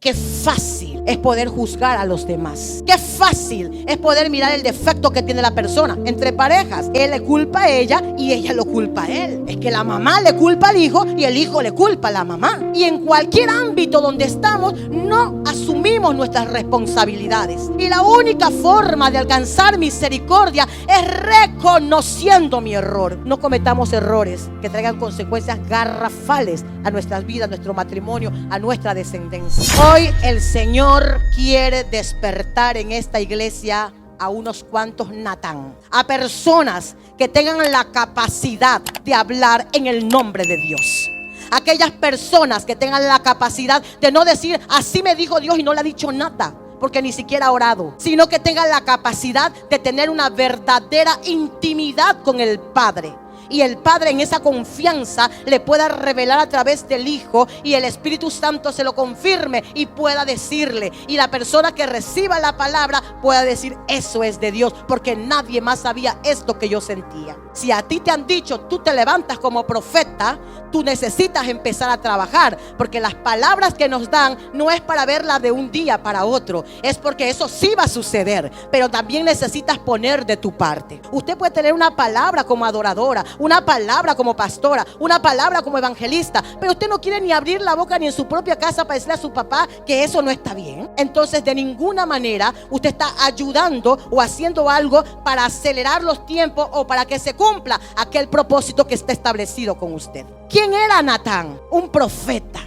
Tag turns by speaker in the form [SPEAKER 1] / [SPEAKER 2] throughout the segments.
[SPEAKER 1] Qué fácil es poder juzgar a los demás. Qué fácil es poder mirar el defecto que tiene la persona. Entre parejas, él le culpa a ella y ella lo culpa a él. Es que la mamá le culpa al hijo y el hijo le culpa a la mamá. Y en cualquier ámbito donde estamos, no asumimos nuestras responsabilidades. Y la única forma de alcanzar misericordia es reconociendo mi error. No cometamos errores que traigan consecuencias garrafales a nuestras vidas, a nuestro matrimonio, a nuestra descendencia. Hoy el Señor quiere despertar en esta iglesia a unos cuantos Natán, a personas que tengan la capacidad de hablar en el nombre de Dios. Aquellas personas que tengan la capacidad de no decir así me dijo Dios y no le ha dicho nada, porque ni siquiera ha orado, sino que tengan la capacidad de tener una verdadera intimidad con el Padre. Y el Padre en esa confianza le pueda revelar a través del Hijo, y el Espíritu Santo se lo confirme y pueda decirle, y la persona que reciba la palabra pueda decir eso es de Dios, porque nadie más sabía esto que yo sentía. Si a ti te han dicho tú te levantas como profeta, tú necesitas empezar a trabajar, porque las palabras que nos dan no es para verlas de un día para otro, es porque eso sí va a suceder, pero también necesitas poner de tu parte. Usted puede tener una palabra como adoradora, una palabra como pastora, una palabra como evangelista, pero usted no quiere ni abrir la boca ni en su propia casa para decirle a su papá que eso no está bien. Entonces de ninguna manera usted está ayudando o haciendo algo para acelerar los tiempos o para que se cumpla aquel propósito que está establecido con usted. ¿Quién era Natán? Un profeta.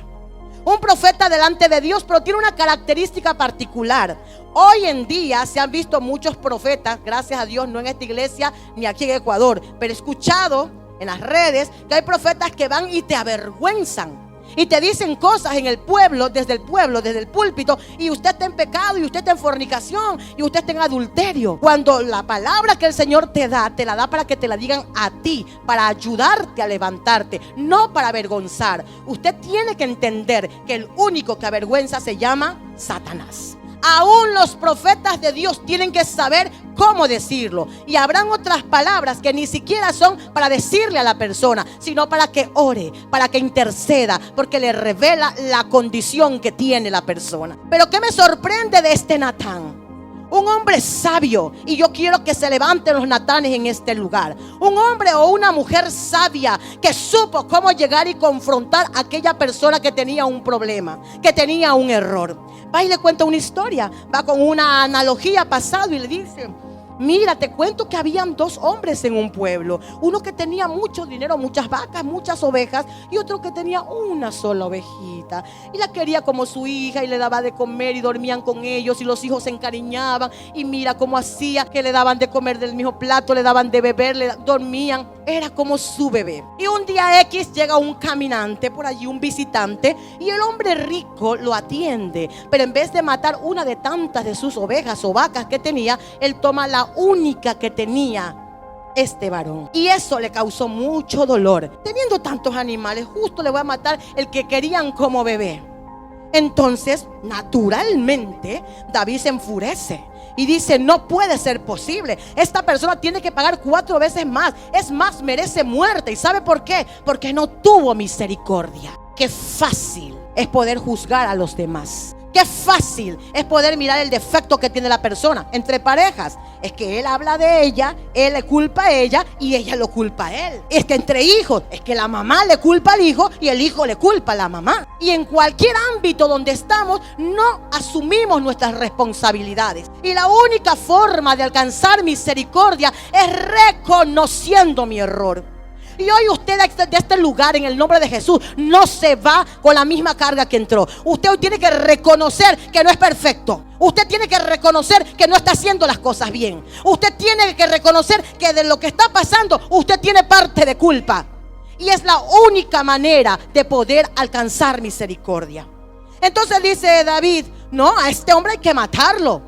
[SPEAKER 1] Un profeta delante de Dios, pero tiene una característica particular. Hoy en día se han visto muchos profetas, gracias a Dios, no en esta iglesia ni aquí en Ecuador, pero he escuchado en las redes que hay profetas que van y te avergüenzan y te dicen cosas en el pueblo, desde el púlpito, y usted está en pecado, y usted está en fornicación, y usted está en adulterio. Cuando la palabra que el Señor te la da para que te la digan a ti, para ayudarte a levantarte, no para avergonzar. Usted tiene que entender que el único que avergüenza se llama Satanás. Aún los profetas de Dios tienen que saber cómo decirlo. Y habrán otras palabras que ni siquiera son para decirle a la persona, sino para que ore, para que interceda, porque le revela la condición que tiene la persona. Pero ¿qué me sorprende de este Natán? Un hombre sabio, y yo quiero que se levanten los Natanes en este lugar. Un hombre o una mujer sabia que supo cómo llegar y confrontar a aquella persona que tenía un problema, que tenía un error. Va y le cuenta una historia, va con una analogía pasado y le dice: mira, te cuento que habían dos hombres en un pueblo. Uno que tenía mucho dinero, muchas vacas, muchas ovejas, y otro que tenía una sola ovejita. Y la quería como su hija y le daba de comer y dormían con ellos, y los hijos se encariñaban. Y mira cómo hacía, que le daban de comer del mismo plato, le daban de beber, dormían. Era como su bebé. Y un día X llega un caminante por allí, un visitante, y el hombre rico lo atiende. Pero en vez de matar una de tantas de sus ovejas o vacas que tenía, él toma la única que tenía este varón, y eso le causó mucho dolor. Teniendo tantos animales, justo le voy a matar el que querían como bebé. Entonces, naturalmente, David se enfurece y dice: no puede ser posible, esta persona tiene que pagar 4 veces más. Es más, merece muerte. ¿Y sabe por qué? Porque no tuvo misericordia. Qué fácil es poder juzgar a los demás. Qué fácil es poder mirar el defecto que tiene la persona. Entre parejas, es que él habla de ella, él le culpa a ella y ella lo culpa a él. Es que entre hijos, es que la mamá le culpa al hijo y el hijo le culpa a la mamá. Y en cualquier ámbito donde estamos, no asumimos nuestras responsabilidades. Y la única forma de alcanzar misericordia es reconociendo mi error. Y hoy usted de este lugar, en el nombre de Jesús, no se va con la misma carga que entró. Usted hoy tiene que reconocer que no es perfecto. Usted tiene que reconocer que no está haciendo las cosas bien. Usted tiene que reconocer que de lo que está pasando, usted tiene parte de culpa. Y es la única manera de poder alcanzar misericordia. Entonces dice David: no, a este hombre hay que matarlo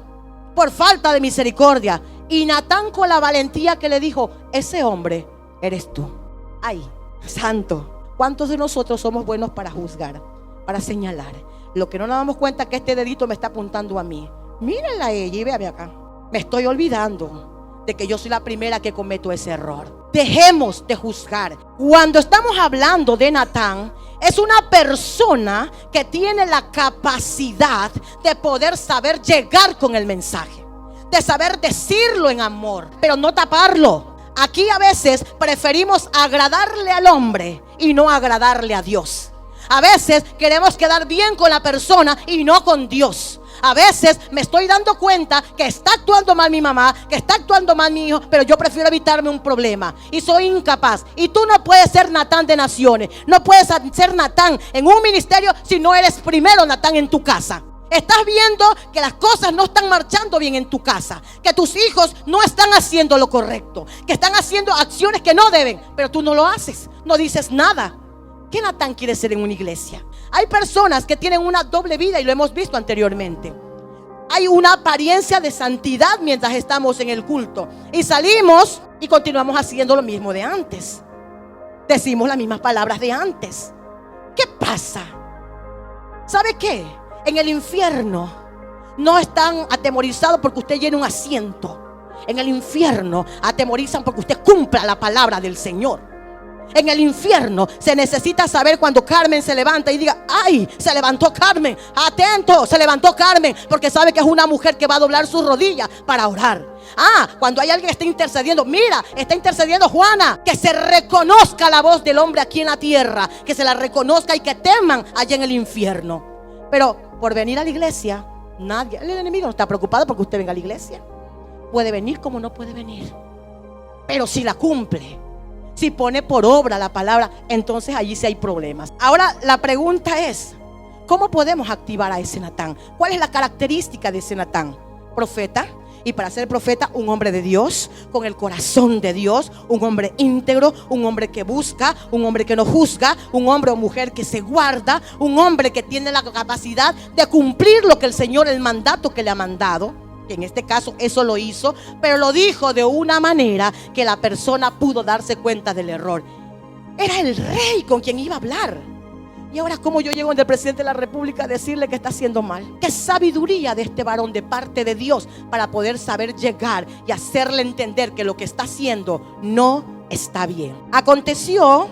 [SPEAKER 1] por falta de misericordia. Y Natán, con la valentía que le dijo: ese hombre eres tú. Ay, santo, ¿cuántos de nosotros somos buenos para juzgar, para señalar? Lo que no nos damos cuenta es que este dedito me está apuntando a mí. Mírenla a ella y véame acá. Me estoy olvidando de que yo soy la primera que cometo ese error. Dejemos de juzgar. Cuando estamos hablando de Natán, es una persona que tiene la capacidad de poder saber llegar con el mensaje, de saber decirlo en amor, pero no taparlo. Aquí a veces preferimos agradarle al hombre y no agradarle a Dios. A veces queremos quedar bien con la persona y no con Dios. A veces me estoy dando cuenta que está actuando mal mi mamá, que está actuando mal mi hijo, pero yo prefiero evitarme un problema y soy incapaz. Y tú no puedes ser Natán de naciones, no puedes ser Natán en un ministerio si no eres primero Natán en tu casa. Estás viendo que las cosas no están marchando bien en tu casa, que tus hijos no están haciendo lo correcto, que están haciendo acciones que no deben, pero tú no lo haces, no dices nada. ¿Qué Natán quiere ser en una iglesia? Hay personas que tienen una doble vida y lo hemos visto anteriormente. Hay una apariencia de santidad mientras estamos en el culto y salimos y continuamos haciendo lo mismo de antes. Decimos las mismas palabras de antes. ¿Qué pasa? ¿Sabe qué? En el infierno no están atemorizados porque usted llene un asiento. En el infierno atemorizan porque usted cumpla la palabra del Señor. En el infierno se necesita saber cuando Carmen se levanta y diga: ¡ay! Se levantó Carmen. Atento, se levantó Carmen, porque sabe que es una mujer que va a doblar sus rodillas para orar. Cuando hay alguien que está intercediendo, mira, está intercediendo Juana. Que se reconozca la voz del hombre aquí en la tierra, que se la reconozca y que teman allá en el infierno. Pero por venir a la iglesia, nadie, el enemigo no está preocupado porque usted venga a la iglesia. Puede venir como no puede venir, pero si la cumple, si pone por obra la palabra, entonces allí sí hay problemas. Ahora la pregunta es: ¿cómo podemos activar a ese Natán? ¿Cuál es la característica de ese Natán? Profeta. Y para ser profeta, un hombre de Dios, con el corazón de Dios, un hombre íntegro, un hombre que busca, un hombre que no juzga, un hombre o mujer que se guarda, un hombre que tiene la capacidad de cumplir lo que el Señor, el mandato que le ha mandado. Que en este caso eso lo hizo, pero lo dijo de una manera que la persona pudo darse cuenta del error. Era el rey con quien iba a hablar. Y ahora, ¿cómo yo llego del presidente de la República a decirle que está haciendo mal? Qué sabiduría de este varón de parte de Dios para poder saber llegar y hacerle entender que lo que está haciendo no está bien. Aconteció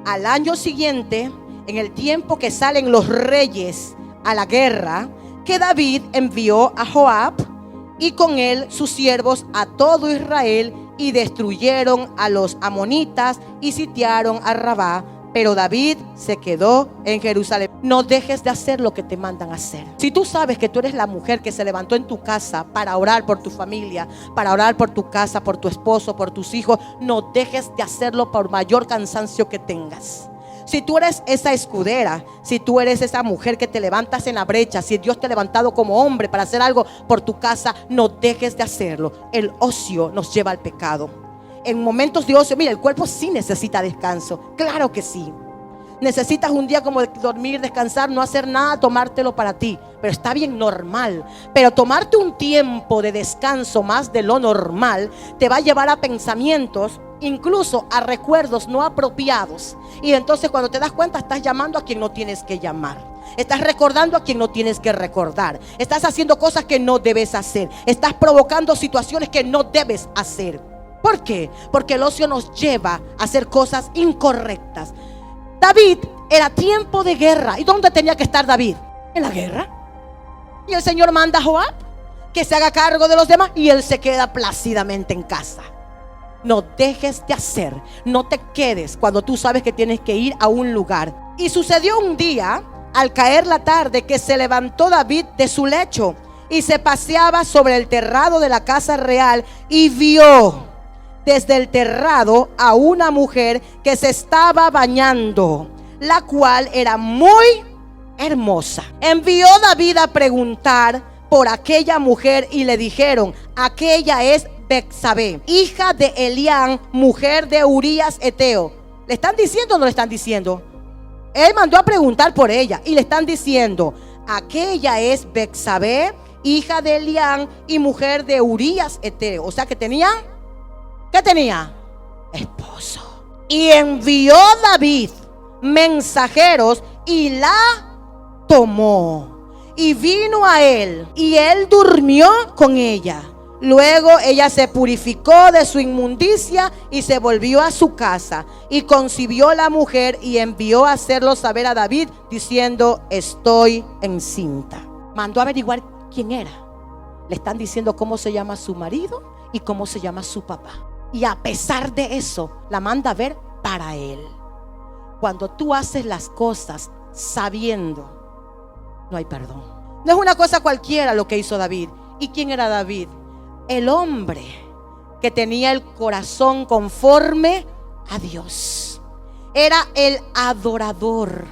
[SPEAKER 1] al año siguiente, en el tiempo que salen los reyes a la guerra, que David envió a Joab y con él sus siervos a todo Israel, y destruyeron a los amonitas y sitiaron a Rabá. Pero David se quedó en Jerusalén. No dejes de hacer lo que te mandan hacer. Si tú sabes que tú eres la mujer que se levantó en tu casa para orar por tu familia, para orar por tu casa, por tu esposo, por tus hijos, no dejes de hacerlo por mayor cansancio que tengas. Si tú eres esa escudera, si tú eres esa mujer que te levantas en la brecha, si Dios te ha levantado como hombre para hacer algo por tu casa, no dejes de hacerlo. El ocio nos lleva al pecado. En momentos de ocio, mira, el cuerpo sí necesita descanso, claro que sí. Necesitas un día como de dormir, descansar, no hacer nada, tomártelo para ti, pero está bien, normal. Pero tomarte un tiempo de descanso más de lo normal te va a llevar a pensamientos, incluso a recuerdos no apropiados. Y entonces cuando te das cuenta, estás llamando a quien no tienes que llamar. Estás recordando a quien no tienes que recordar. Estás haciendo cosas que no debes hacer. Estás provocando situaciones que no debes hacer. ¿Por qué? Porque el ocio nos lleva a hacer cosas incorrectas. David, era tiempo de guerra. ¿Y dónde tenía que estar David? En la guerra. Y el Señor manda a Joab que se haga cargo de los demás, y él se queda plácidamente en casa. No dejes de hacer, no te quedes cuando tú sabes que tienes que ir a un lugar. Y sucedió un día, al caer la tarde, que se levantó David de su lecho y se paseaba sobre el terrado de la casa real, y vio desde el terrado a una mujer que se estaba bañando, la cual era muy hermosa. Envió David a preguntar por aquella mujer, y le dijeron: aquella es Betsabé, hija de Elián, mujer de Urías Eteo. ¿Le están diciendo o no le están diciendo? Él mandó a preguntar por ella y le están diciendo: aquella es Betsabé, hija de Elián y mujer de Urías Eteo. O sea que tenían, ¿qué tenía? Esposo. Y envió David mensajeros y la tomó, y vino a él, y él durmió con ella. Luego ella se purificó de su inmundicia y se volvió a su casa y concibió la mujer y envió a hacerlo saber a David diciendo: estoy encinta. Mandó a averiguar quién era. Le están diciendo cómo se llama su marido y cómo se llama su papá. Y a pesar de eso, la manda a ver para él. Cuando tú haces las cosas sabiendo, no hay perdón. No es una cosa cualquiera lo que hizo David. ¿Y quién era David? El hombre que tenía el corazón conforme a Dios. Era el adorador.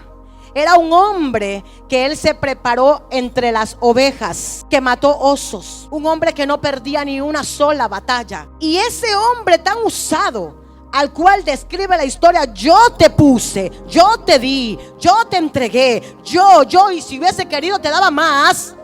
[SPEAKER 1] Era un hombre que él se preparó entre las ovejas, que mató osos. Un hombre que no perdía ni una sola batalla. Y ese hombre tan usado, al cual describe la historia: yo te puse, yo te di, yo te entregué, yo, y si hubiese querido te daba más.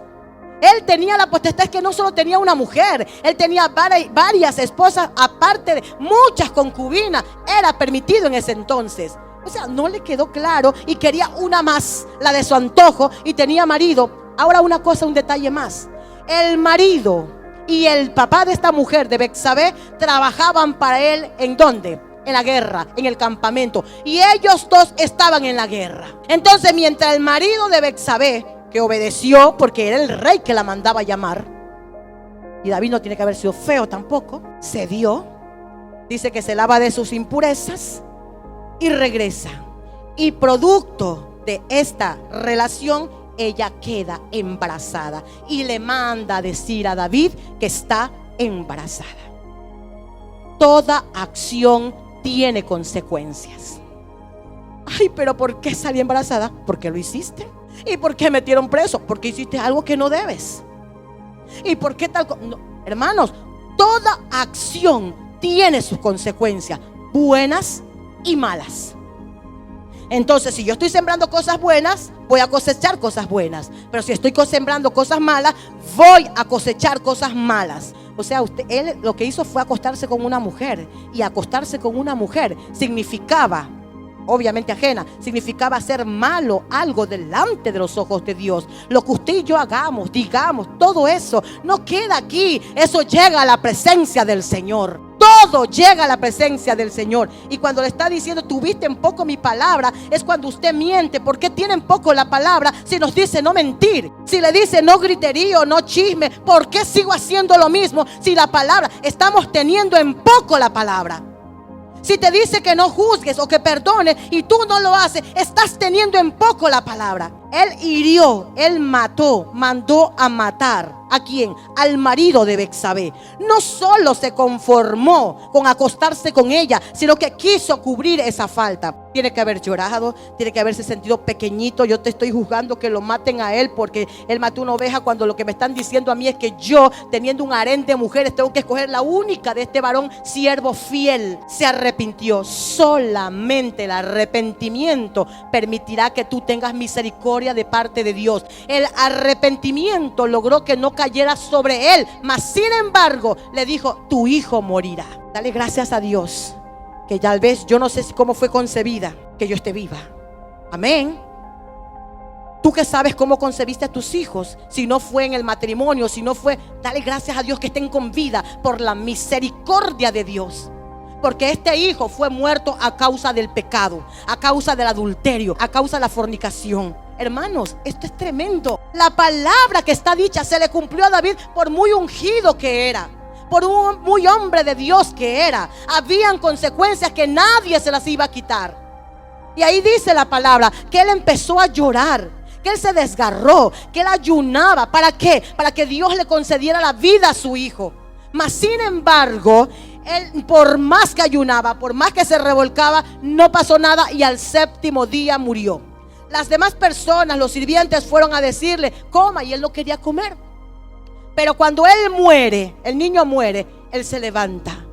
[SPEAKER 1] Él tenía la potestad, que no solo tenía una mujer, él tenía varias esposas, aparte de muchas concubinas. Era permitido en ese entonces. O sea, no le quedó claro y quería una más, la de su antojo, y tenía marido. Ahora una cosa, un detalle más. El marido y el papá de esta mujer, de Betsabé, trabajaban para él. ¿En dónde? En la guerra, en el campamento. Y ellos dos estaban en la guerra. Entonces, mientras el marido de Betsabé, que obedeció porque era el rey que la mandaba a llamar, y David no tiene que haber sido feo tampoco, cedió. Dice que se lava de sus impurezas y regresa. Y producto de esta relación, ella queda embarazada y le manda a decir a David que está embarazada. Toda acción tiene consecuencias. Ay, pero ¿por qué salí embarazada? Porque lo hiciste. ¿Y por qué metieron preso? Porque hiciste algo que no debes. ¿Y por qué tal? No, hermanos, toda acción tiene sus consecuencias, buenas y malas. Entonces, si yo estoy sembrando cosas buenas, voy a cosechar cosas buenas. Pero si estoy sembrando cosas malas, voy a cosechar cosas malas. O sea, él lo que hizo fue acostarse con una mujer. Y acostarse con una mujer significaba, obviamente ajena, significaba hacer malo algo delante de los ojos de Dios. Lo que usted y yo hagamos, digamos, todo eso no queda aquí. Eso llega a la presencia del Señor. Todo llega a la presencia del Señor. Y cuando le está diciendo: tuviste en poco mi palabra, es cuando usted miente. ¿Por qué tiene en poco la palabra si nos dice no mentir? Si le dice no griterío, no chisme, ¿por qué sigo haciendo lo mismo si la palabra? Estamos teniendo en poco la palabra. Si te dice que no juzgues o que perdones y tú no lo haces, estás teniendo en poco la palabra. Él hirió, él mató, mandó a matar. ¿A quién? Al marido de Betsabé. No solo se conformó con acostarse con ella, sino que quiso cubrir esa falta. Tiene que haber llorado, tiene que haberse sentido pequeñito. Yo te estoy juzgando que lo maten a él porque él mató una oveja, cuando lo que me están diciendo a mí es que yo, teniendo un harén de mujeres, tengo que escoger la única de este varón siervo fiel. Se arrepintió. Solamente el arrepentimiento permitirá que tú tengas misericordia de parte de Dios. El arrepentimiento logró que no cayera sobre él, mas sin embargo le dijo: tu hijo morirá. Dale gracias a Dios que tal vez, yo no sé cómo fue concebida, que yo esté viva. Amén. Tú que sabes cómo concebiste a tus hijos, si no fue en el matrimonio, si no fue, dale gracias a Dios que estén con vida por la misericordia de Dios. Porque este hijo fue muerto a causa del pecado, a causa del adulterio, a causa de la fornicación. Hermanos, esto es tremendo. La palabra que está dicha se le cumplió a David por muy ungido que era, por un muy hombre de Dios que era. Habían consecuencias que nadie se las iba a quitar. Y ahí dice la palabra que él empezó a llorar, que él se desgarró, que él ayunaba. ¿Para qué? Para que Dios le concediera la vida a su hijo. Mas sin embargo, él, por más que ayunaba, por más que se revolcaba, no pasó nada, y al séptimo día murió. Las demás personas, los sirvientes, fueron a decirle: coma, y él no quería comer. Pero cuando él muere, el niño muere, él se levanta,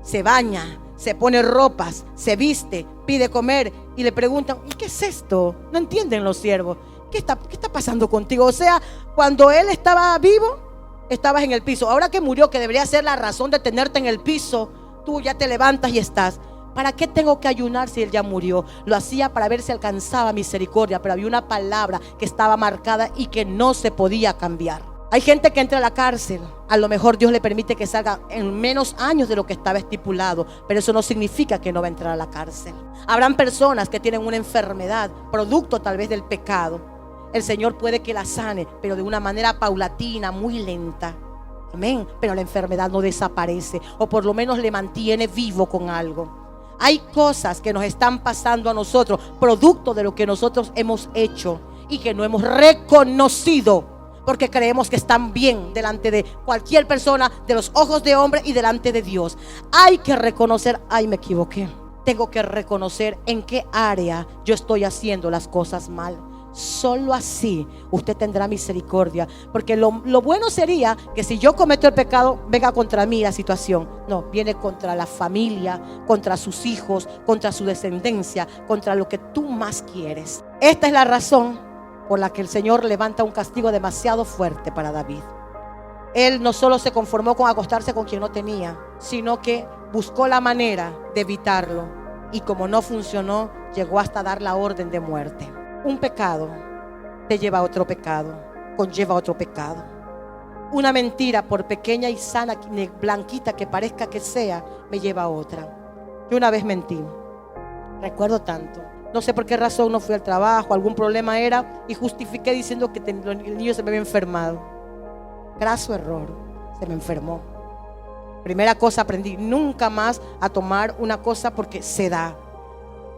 [SPEAKER 1] se baña, se pone ropas, se viste, pide comer, y le preguntan: ¿y qué es esto? No entienden los siervos. ¿Qué está pasando contigo? O sea, cuando él estaba vivo, estabas en el piso. Ahora que murió, que debería ser la razón de tenerte en el piso, tú ya te levantas y estás. ¿Para qué tengo que ayunar si él ya murió? Lo hacía para ver si alcanzaba misericordia, pero había una palabra que estaba marcada y que no se podía cambiar. Hay gente que entra a la cárcel, a lo mejor Dios le permite que salga en menos años de lo que estaba estipulado, pero eso no significa que no va a entrar a la cárcel. Habrán personas que tienen una enfermedad, producto tal vez del pecado. El Señor puede que la sane, pero de una manera paulatina, muy lenta. Amén. Pero la enfermedad no desaparece, o por lo menos le mantiene vivo con algo. Hay cosas que nos están pasando a nosotros, producto de lo que nosotros hemos hecho y que no hemos reconocido, porque creemos que están bien delante de cualquier persona, de los ojos de hombre y delante de Dios. Hay que reconocer, ay, me equivoqué. Tengo que reconocer en qué área yo estoy haciendo las cosas mal. Solo así usted tendrá misericordia, porque lo bueno sería que si yo cometo el pecado, venga contra mí la situación. No, viene contra la familia, contra sus hijos, contra su descendencia, contra lo que tú más quieres. Esta es la razón por la que el Señor levanta un castigo demasiado fuerte para David. Él no solo se conformó con acostarse con quien no tenía, sino que buscó la manera de evitarlo, y como no funcionó, llegó hasta dar la orden de muerte. Un pecado te lleva a otro pecado, conlleva otro pecado. Una mentira, por pequeña y sana, blanquita que parezca que sea, me lleva a otra. Yo una vez mentí, recuerdo tanto. No sé por qué razón no fui al trabajo, algún problema era, y justifiqué diciendo que el niño se me había enfermado. Graso error, se me enfermó. Primera cosa, aprendí nunca más a tomar una cosa porque se da.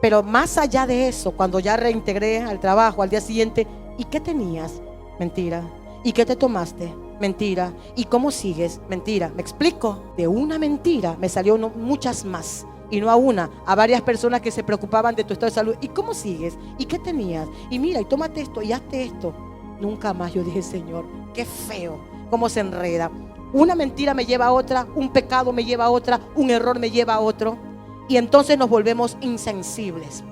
[SPEAKER 1] Pero más allá de eso, cuando ya reintegré al trabajo al día siguiente, ¿y qué tenías? Mentira. ¿Y qué te tomaste? Mentira. ¿Y cómo sigues? Mentira. ¿Me explico? De una mentira me salió muchas más. Y no a una, a varias personas que se preocupaban de tu estado de salud. ¿Y cómo sigues? ¿Y qué tenías? Y mira, y tómate esto, y hazte esto. Nunca más yo dije, Señor, qué feo, cómo se enreda. Una mentira me lleva a otra, un pecado me lleva a otra, un error me lleva a otro. Y entonces nos volvemos insensibles.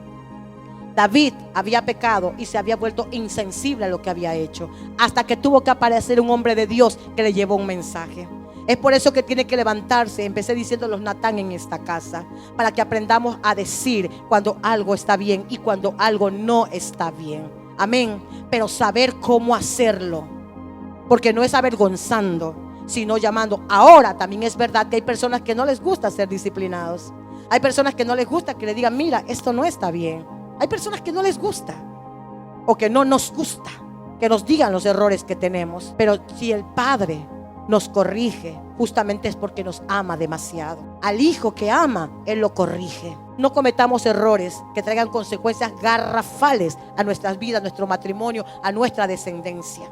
[SPEAKER 1] David había pecado y se había vuelto insensible a lo que había hecho, hasta que tuvo que aparecer un hombre de Dios que le llevó un mensaje. Es por eso que tiene que levantarse. Empecé diciendo los Natán en esta casa, para que aprendamos a decir cuando algo está bien y cuando algo no está bien. Amén. Pero saber cómo hacerlo, porque no es avergonzando, sino llamando. Ahora también es verdad que hay personas que no les gusta ser disciplinados. Hay personas que no les gusta que le digan, mira, esto no está bien. Hay personas que no les gusta, o que no nos gusta que nos digan los errores que tenemos. Pero si el Padre nos corrige, justamente es porque nos ama demasiado. Al hijo que ama, Él lo corrige. No cometamos errores que traigan consecuencias garrafales a nuestras vidas, a nuestro matrimonio, a nuestra descendencia.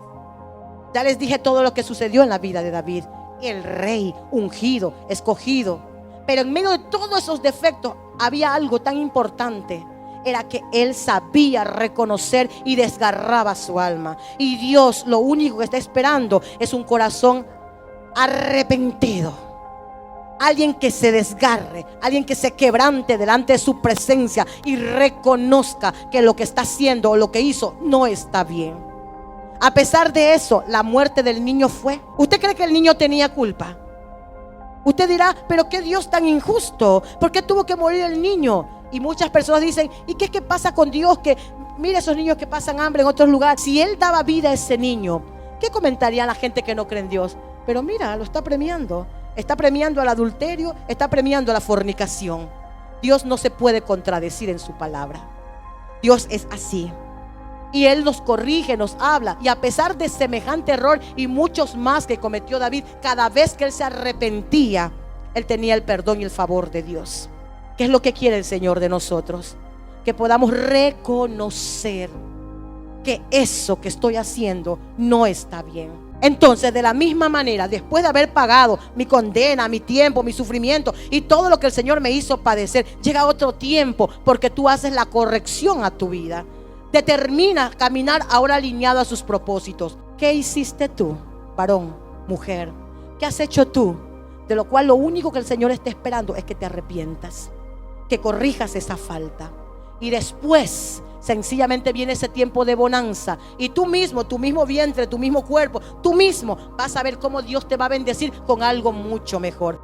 [SPEAKER 1] Ya les dije todo lo que sucedió en la vida de David, el rey ungido, escogido. Pero en medio de todos esos defectos había algo tan importante. Era que él sabía reconocer y desgarraba su alma. Y Dios lo único que está esperando es un corazón arrepentido. Alguien que se desgarre, alguien que se quebrante delante de su presencia y reconozca que lo que está haciendo o lo que hizo no está bien. A pesar de eso, la muerte del niño fue. ¿Usted cree que el niño tenía culpa? Usted dirá, pero qué Dios tan injusto, ¿por qué tuvo que morir el niño? Y muchas personas dicen, ¿y qué es que pasa con Dios? Que mira esos niños que pasan hambre en otros lugares. Si Él daba vida a ese niño, ¿qué comentaría la gente que no cree en Dios? Pero mira, lo está premiando. Está premiando al adulterio, está premiando a la fornicación. Dios no se puede contradecir en su palabra. Dios es así. Y Él nos corrige, nos habla. Y a pesar de semejante error y muchos más que cometió David, cada vez que él se arrepentía, él tenía el perdón y el favor de Dios. ¿Qué es lo que quiere el Señor de nosotros? Que podamos reconocer que eso que estoy haciendo no está bien. Entonces, de la misma manera, después de haber pagado mi condena, mi tiempo, mi sufrimiento y todo lo que el Señor me hizo padecer, llega otro tiempo porque tú haces la corrección a tu vida. Determina caminar ahora alineado a sus propósitos. ¿Qué hiciste tú, varón, mujer? ¿Qué has hecho tú? De lo cual lo único que el Señor está esperando es que te arrepientas, que corrijas esa falta. Y después sencillamente viene ese tiempo de bonanza. Y tú mismo, tu mismo vientre, tu mismo cuerpo, tú mismo vas a ver cómo Dios te va a bendecir con algo mucho mejor.